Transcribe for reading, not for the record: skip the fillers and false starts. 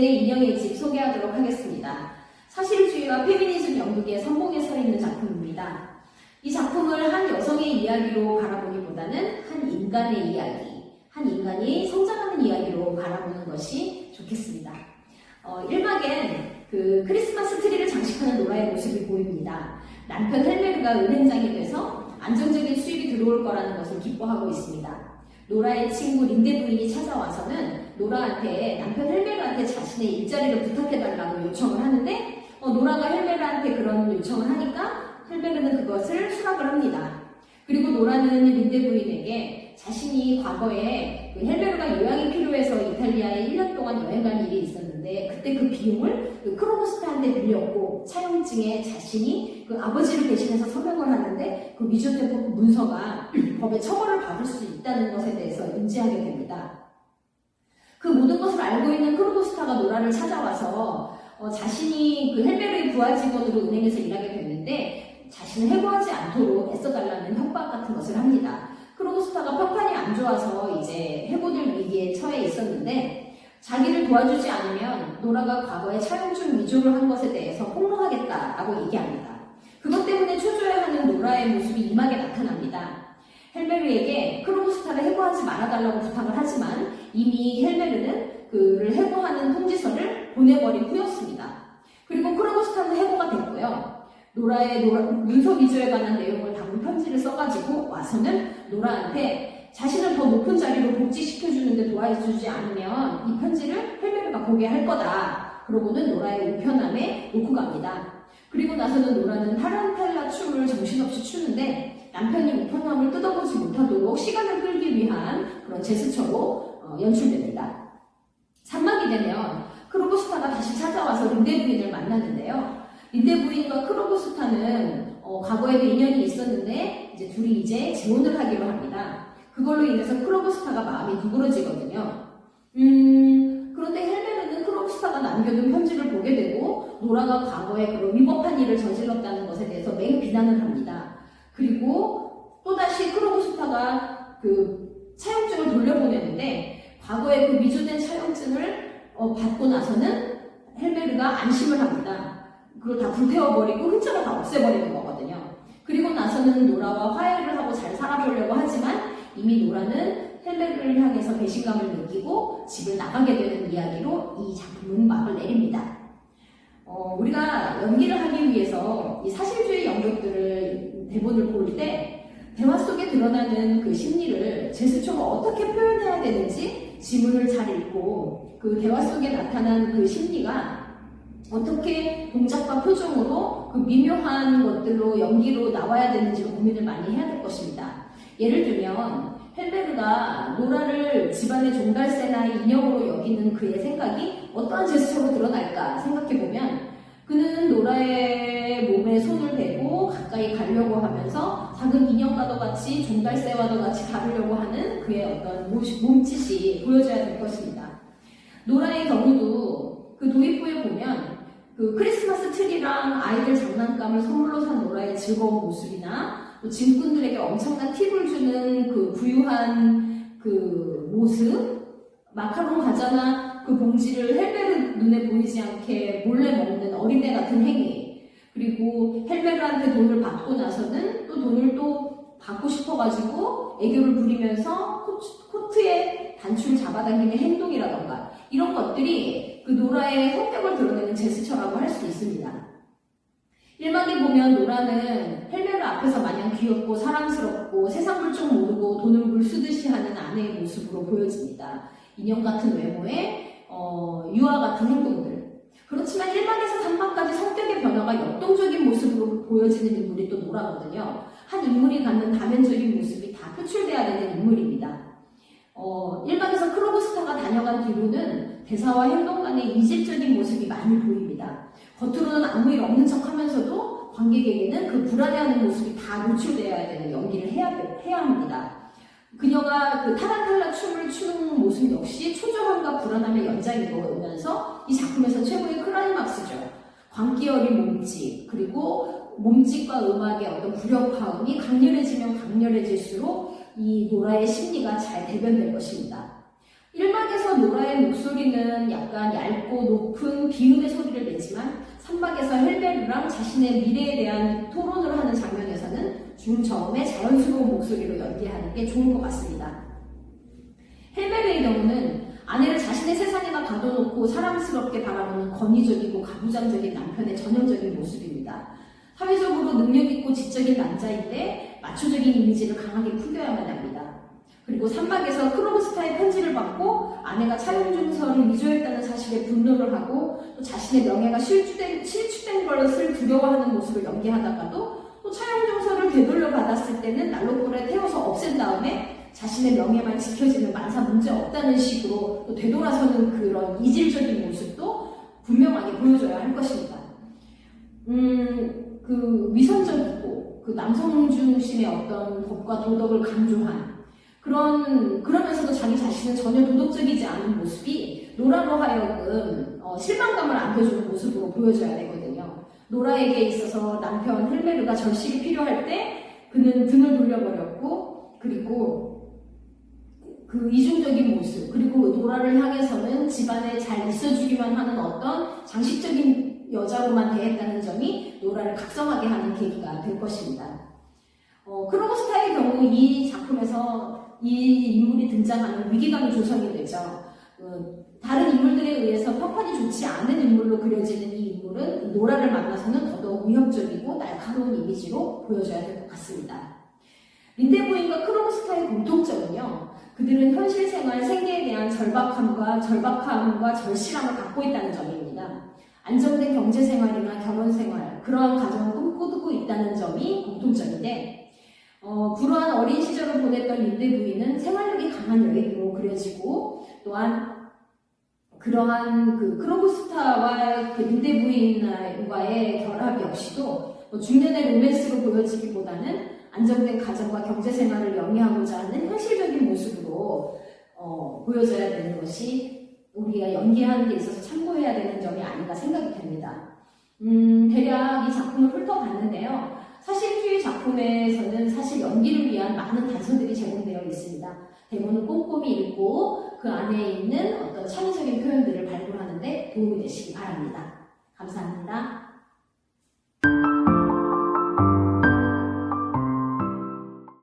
디즈니의 인형의 집 소개하도록 하겠습니다. 사실주의와 페미니즘 영국의 선봉에 서 있는 작품입니다. 이 작품을 한 여성의 이야기로 바라보기보다는 한 인간의 이야기, 한 인간이 성장하는 이야기로 바라보는 것이 좋겠습니다. 1막엔 그 크리스마스 트리를 장식하는 노라의 모습이 보입니다. 남편 헬메르가 은행장이 돼서 안정적인 수입이 들어올 거라는 것을 기뻐하고 있습니다. 노라의 친구 린데 부인이 찾아와서는 노라한테 남편 헬메르한테 자신의 일자리를 부탁해달라고 요청을 하는데 노라가 헬메르한테 그런 요청을 하니까 헬메르는 그것을 수락을 합니다. 그리고 노라는 린데 부인에게 자신이 과거에 그 헬메르가 요양이 필요해서 이탈리아에 1년 동안 여행 간 일이 있었는데 그때 그 비용을 그 크로보스타한테 빌렸고 차용증에 자신이 그 아버지를 대신해서 서명을 하는데 그 위조된 문서가 법에 처벌을 받을 수 있다는 것에 대해서 인지하게 됩니다. 그 모든 것을 알고 있는 크로보스타가 노라를 찾아와서 자신이 그 헬메르의 부하 직원으로 은행에서 일하게 됐는데 자신을 해고하지 않도록 애써달라는 협박 같은 것을 합니다. 크로보스타가 평판이 안 좋아서 이제 해고될 위기에 처해 있었는데 자기를 도와주지 않으면 노라가 과거에 차용증 위조를 한 것에 대해서 폭로하겠다라고 얘기합니다. 그것 때문에 초조해하는 노라의 모습이 임하게 나타납니다. 헬메르에게 크로보스타를 해고하지 말아달라고 부탁을 하지만 이미 헬메르는 그를 해고하는 통지서를 보내버린 후였습니다. 그리고 크로보스타는 해고가 됐고요. 노라의 문서 위조에 관한 내용을 담은 편지를 써가지고 와서는 노라한테 자신을 더 높은 자리로 복직시켜주는데 도와주지 않으면 이 편지를 헬메르가 보게 할 거다. 그러고는 노라의 우편함에 놓고 갑니다. 그리고 나서는 노라는 타란텔라 춤을 정신없이 추는데 남편이 우편함을 뜯어보지 못하도록 시간을 끌기 위한 그런 제스처로 연출됩니다. 3막이 되면 크로보스타가 다시 찾아와서 린데 부인을 만나는데요. 린데 부인과 크로보스타는 과거에도 인연이 있었는데 둘이 이제 재혼을 하기로 합니다. 그걸로 인해서 크로보스타가 마음이 누그러지거든요. 그런데 헬메르는 크로보스타가 남겨둔 편지를 보게 되고 노라가 과거에 그런 위법한 일을 저질렀다는 것에 대해서 매우 비난을 합니다. 그리고 또다시 크로보스타가 그 차용증을 돌려보내는데 과거에 그 위조된 차용증을 받고 나서는 헬메르가 안심을 합니다. 그걸 다 불태워버리고 흔적을 다 없애버리는 거거든요. 그리고 나서는 노라와 화해를 하고 잘 살아보려고 하지만 이미 노라는 헬메르를 향해서 배신감을 느끼고 집을 나가게 되는 이야기로 이 작품은 막을 내립니다. 우리가 연기를 하기 위해서 이 사실주의 연극들을 대본을 볼 때 대화 속에 드러나는 그 심리를 제스처가 어떻게 표현해야 되는지 지문을 잘 읽고 그 대화 속에 나타난 그 심리가 어떻게 동작과 표정으로 그 미묘한 것들로 연기로 나와야 되는지를 고민을 많이 해야 될 것입니다. 예를 들면 헬메르가 노라를 집안의 종달새나 인형으로 여기는 그의 생각이 어떠한 제스처로 드러날까 생각해보면 그는 노라의 몸에 손을 대고 가까이 가려고 하면서 작은 인형과도 같이 종달새와도 같이 다루려고 하는 그의 어떤 몸짓이 보여져야 될 것입니다. 노라의 경우도 그 도입부에 보면 그 크리스마스 트리랑 아이들 장난감을 선물로 산 노라의 즐거운 모습이나 또 짐꾼들에게 엄청난 팁을 주는 그 부유한 그 모습, 마카롱 과자나 그 봉지를 헬메르 눈에 보이지 않게 몰래 먹는 어린애 같은 행위, 그리고 헬메르한테 돈을 받고 나서는 또 돈을 또 받고 싶어가지고 애교를 부리면서 코트에 단추를 잡아당기는 행동이라던가 이런 것들이 그 노라의 성격을 드러내는 제스처라고 할 수 있습니다. 1막에 보면 노라는 헬메르 앞에서 마냥 귀엽고 사랑스럽고 세상 물정 모르고 돈을 물 쓰듯이 하는 아내의 모습으로 보여집니다. 인형 같은 외모에 유아 같은 행동들. 그렇지만 1막에서 3막까지 성격의 변화가 역동적인 모습으로 보여지는 인물이 또 노라거든요. 한 인물이 갖는 다면적인 모습이 다 표출돼야 되는 인물입니다. 1막에서 크로보스타가 다녀간 뒤로는 대사와 행동 간의 이질적인 모습이 많이 보입니다. 겉으로는 아무 일 없는 척 하면서도 관객에게는 그 불안해하는 모습이 다 노출되어야 되는 연기를 해야 합니다. 그녀가 그 타란텔라 춤을 추는 모습 역시 초조함과 불안함의 연장이면서 이 작품에서 최고의 클라이막스죠. 광기 어린 몸짓, 그리고 몸짓과 음악의 어떤 불협화음이 강렬해지면 강렬해질수록 이 노라의 심리가 잘 대변될 것입니다. 1막에서 노라의 목소리는 약간 얇고 높은 비음의 소리를 내지만 3막에서 헬베르랑 자신의 미래에 대한 토론을 하는 장면에서는 중저음의 자연스러운 목소리로 연기하는 게 좋은 것 같습니다. 헬베르의 경우는 아내를 자신의 세상에다 가둬놓고 사랑스럽게 바라보는 권위적이고 가부장적인 남편의 전형적인 모습입니다. 사회적으로 능력있고 지적인 남자인데 마초적인 이미지를 강하게 풍겨야만 합니다. 그리고 3막에서 크로브스타의 편지를 받고 아내가 차용증서를 위조했다는 사실에 분노를 하고 또 자신의 명예가 실추된 것을 두려워하는 모습을 연기하다가도 또 차용증서를 되돌려 받았을 때는 난로불에 태워서 없앤 다음에 자신의 명예만 지켜지는 만사 문제 없다는 식으로 또 되돌아서는 그런 이질적인 모습도 분명하게 보여줘야 할 것입니다. 그 위선적이고 그 남성 중심의 어떤 법과 도덕을 강조한 그러면서도 자기 자신은 전혀 도덕적이지 않은 모습이 노라로 하여금 실망감을 안겨주는 모습으로 보여줘야 되거든요. 노라에게 있어서 남편 헬베르가 절실히 필요할 때 그는 등을 돌려버렸고 그리고 그 이중적인 모습 그리고 노라를 향해서는 집안에 잘 있어주기만 하는 어떤 장식적인 여자로만 대했다는 점이 노라를 각성하게 하는 계기가 될 것입니다. 크로브스타의 경우 이 작품에서 이 인물이 등장하는 위기감이 조성이 되죠. 다른 인물들에 의해서 평판이 좋지 않은 인물로 그려지는 이 인물은 노라를 만나서는 더더욱 위협적이고 날카로운 이미지로 보여져야 될 것 같습니다. 린데 부인과 크로브스타의 공통점은요. 그들은 현실 생활, 생계에 대한 절박함과 절실함을 갖고 있다는 점입니다. 안정된 경제 생활이나 결혼 생활, 그러한 가정을 꿈꾸고 있다는 점이 공통점인데 불우한 어린 시절을 보냈던 린데 부인은 생활력이 강한 여인으로 그려지고 또한 그러한 그 크로브스타와 그 린데 부인과의 결합 역시도 중년의 로맨스로 보여지기보다는 안정된 가정과 경제 생활을 영위하고자 하는 현실적인 모습으로 보여져야 되는 것이 우리가 연기하는 데 있어서 참고해야 되는 점이 아닌가 생각이 됩니다. 대략 이 작품을 훑어봤는데요. 사실주의 작품에서는 사실 연기를 위한 많은 단서들이 제공되어 있습니다. 대본을 꼼꼼히 읽고 그 안에 있는 어떤 창의적인 표현들을 발굴하는 데 도움이 되시기 바랍니다. 감사합니다.